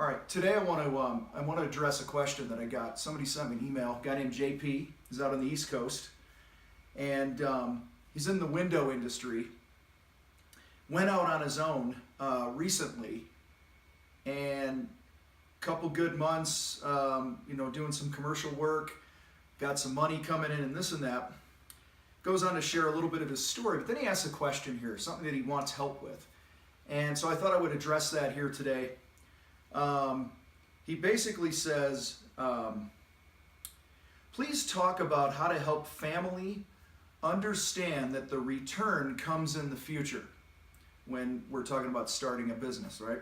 All right, today I want to address a question that I got. Somebody sent me an email. A guy named JP. He's out on the East Coast, and he's in the window industry. Went out on his own recently, and a couple good months, doing some commercial work, got some money coming in, and this and that. Goes on to share a little bit of his story, but then he asks a question here, something that he wants help with, and so I thought I would address that here today. He basically says, please talk about how to help family understand that the return comes in the future when we're talking about starting a business, right?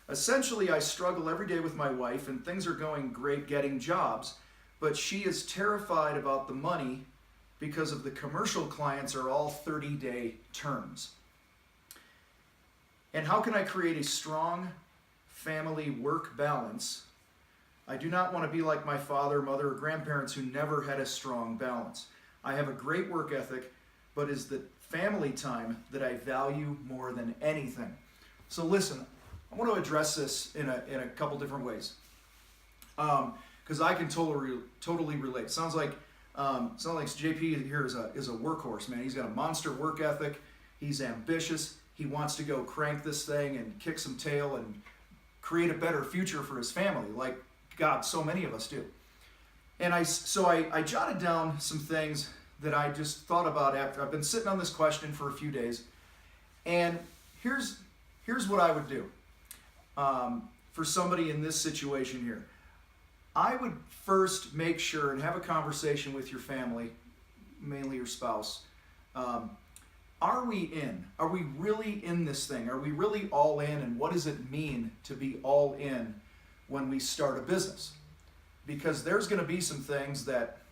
Essentially, I struggle every day with my wife and things are going great getting jobs, but she is terrified about the money because of the commercial clients are all 30-day terms. And how can I create a strong family work balance? I do not want to be like my father, mother, or grandparents who never had a strong balance. I have a great work ethic, but is the family time that I value more than anything. So listen, I want to address this in a couple different ways, because I can totally relate. Sounds like JP here is a workhorse, man. He's got a monster work ethic. He's ambitious. He wants to go crank this thing and kick some tail and create a better future for his family, like God, so many of us do. And I jotted down some things that I just thought about after I've been sitting on this question for a few days. And here's what I would do for somebody in this situation here. I would first make sure and have a conversation with your family, mainly your spouse. Are we in? Are we really in this thing? Are we really all in? And what does it mean to be all in when we start a business? Because there's going to be some things that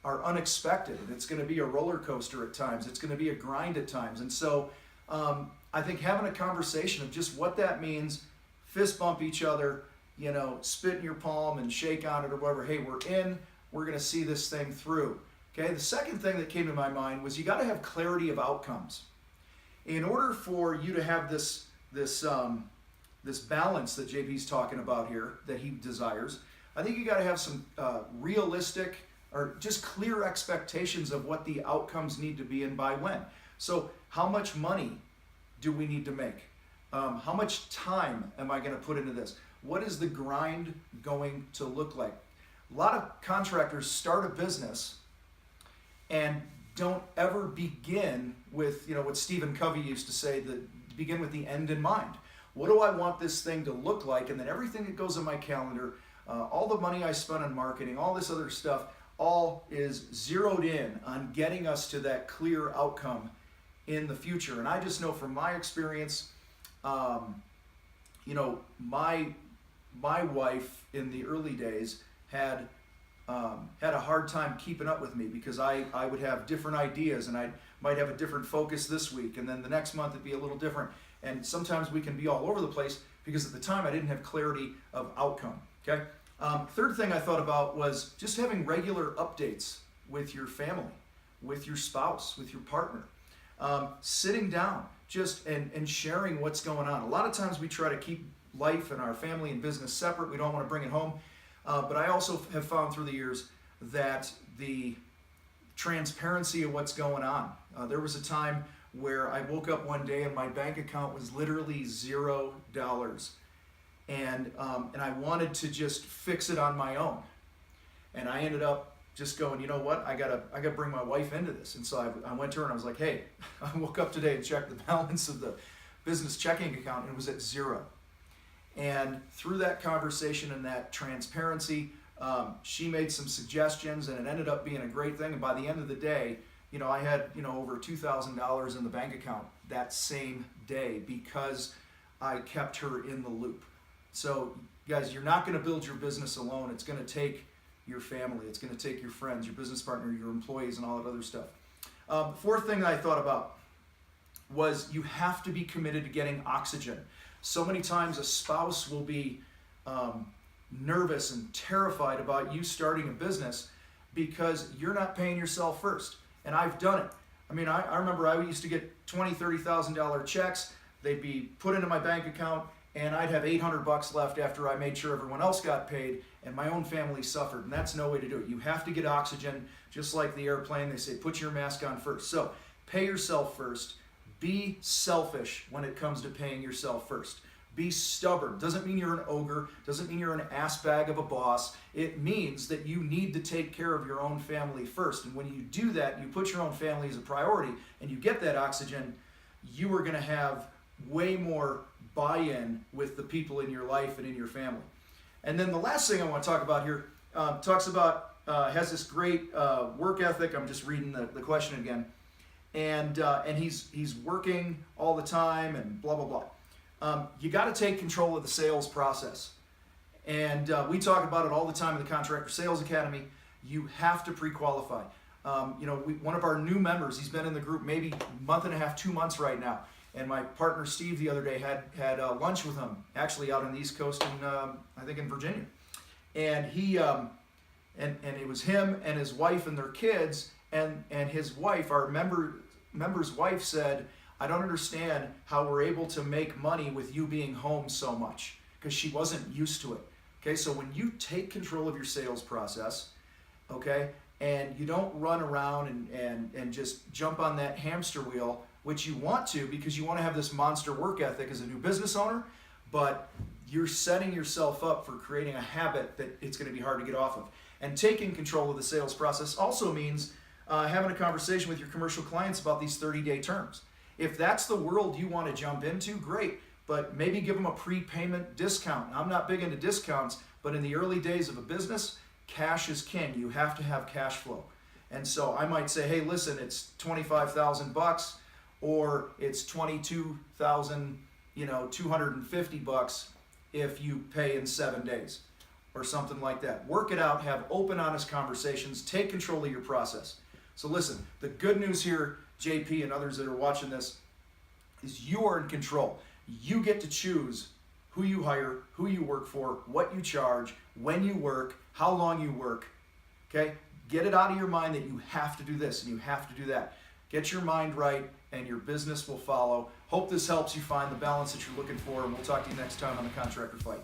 are unexpected. It's going to be a roller coaster at times. It's going to be a grind at times. And so I think having a conversation of just what that means, fist bump each other, spit in your palm and shake on it or whatever. Hey, we're in. We're going to see this thing through. Okay. The second thing that came to my mind was you got to have clarity of outcomes. In order for you to have this balance that JP's talking about here that he desires, I think you got to have some realistic or just clear expectations of what the outcomes need to be and by when. So how much money do we need to make? How much time am I going to put into this? What is the grind going to look like? A lot of contractors start a business and don't ever begin with, what Stephen Covey used to say, begin with the end in mind. What do I want this thing to look like? And then everything that goes on my calendar, all the money I spend on marketing, all this other stuff, all is zeroed in on getting us to that clear outcome in the future. And I just know from my experience, my wife in the early days had a hard time keeping up with me because I would have different ideas and I might have a different focus this week and then the next month it'd be a little different. And sometimes we can be all over the place because at the time I didn't have clarity of outcome. Okay. Third thing I thought about was just having regular updates with your family, with your spouse, with your partner, sitting down and sharing what's going on. A lot of times we try to keep life and our family and business separate. We don't want to bring it home. But I also have found through the years that the transparency of what's going on. There was a time where I woke up one day and my bank account was literally $0. And I wanted to just fix it on my own. And I ended up just going, you know what, I gotta bring my wife into this. And so I went to her and I was like, hey, I woke up today and checked the balance of the business checking account and it was at 0. And through that conversation and that transparency, she made some suggestions and it ended up being a great thing. And by the end of the day, I had, over $2,000 in the bank account that same day because I kept her in the loop. So guys, you're not going to build your business alone. It's going to take your family. It's going to take your friends, your business partner, your employees, and all that other stuff. Fourth thing that I thought about was you have to be committed to getting oxygen. So many times a spouse will be nervous and terrified about you starting a business because you're not paying yourself first. And I've done it. I mean, I remember I used to get $20,000, $30,000 checks. They'd be put into my bank account and I'd have 800 bucks left after I made sure everyone else got paid, and my own family suffered, and that's no way to do it. You have to get oxygen, just like the airplane. They say, put your mask on first. So pay yourself first. Be selfish when it comes to paying yourself first. Be stubborn. Doesn't mean you're an ogre. Doesn't mean you're an ass bag of a boss. It means that you need to take care of your own family first. And when you do that, you put your own family as a priority, and you get that oxygen, you are going to have way more buy-in with the people in your life and in your family. And then the last thing I want to talk about here has this great work ethic. I'm just reading the question again. And he's working all the time and blah, blah, blah. You got to take control of the sales process. And we talk about it all the time in the Contractor Sales Academy. You have to pre-qualify. One of our new members, he's been in the group maybe a month and a half, 2 months right now. And my partner Steve the other day had lunch with him, actually out on the East Coast I think in Virginia. And he and it was him and his wife and their kids, and his wife, our member's wife, said, I don't understand how we're able to make money with you being home so much, because she wasn't used to it. Okay, so when you take control of your sales process, okay, and you don't run around and just jump on that hamster wheel, which you want to because you want to have this monster work ethic as a new business owner, but you're setting yourself up for creating a habit that it's going to be hard to get off of. And taking control of the sales process also means having a conversation with your commercial clients about these 30-day terms. If that's the world you want to jump into, great, but maybe give them a prepayment discount. I'm not big into discounts, but in the early days of a business, cash is king. You have to have cash flow. And so I might say, hey, listen, it's 25,000 bucks, or it's 22,250 bucks if you pay in 7 days, or something like that. Work it out, have open, honest conversations, take control of your process. So listen, the good news here, JP and others that are watching this, is you are in control. You get to choose who you hire, who you work for, what you charge, when you work, how long you work. Okay? Get it out of your mind that you have to do this and you have to do that. Get your mind right and your business will follow. Hope this helps you find the balance that you're looking for, and we'll talk to you next time on The Contractor Fight.